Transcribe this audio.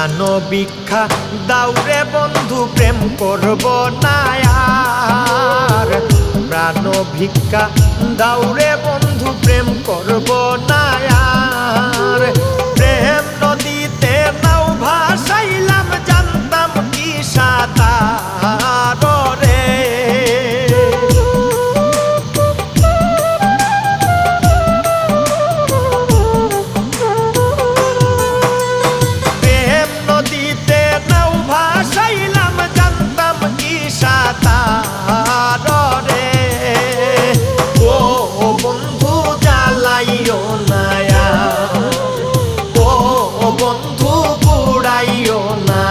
প্রাণ ভিক্ষা দাউরে বন্ধু প্রেম করব না আর। প্রাণ ভিক্ষা দাউরে বন্ধু প্রেম করব না আর। প্রেম নদীতে নাও ভাসাইলাম জানতাম কি সাঁতার রে। প্রেম নদীতে নাও ভাসাইলাম জানতাম কি সাঁতার রে। ও বন্ধু জ্বালাইও না আর, ও বন্ধু পুড়াইও না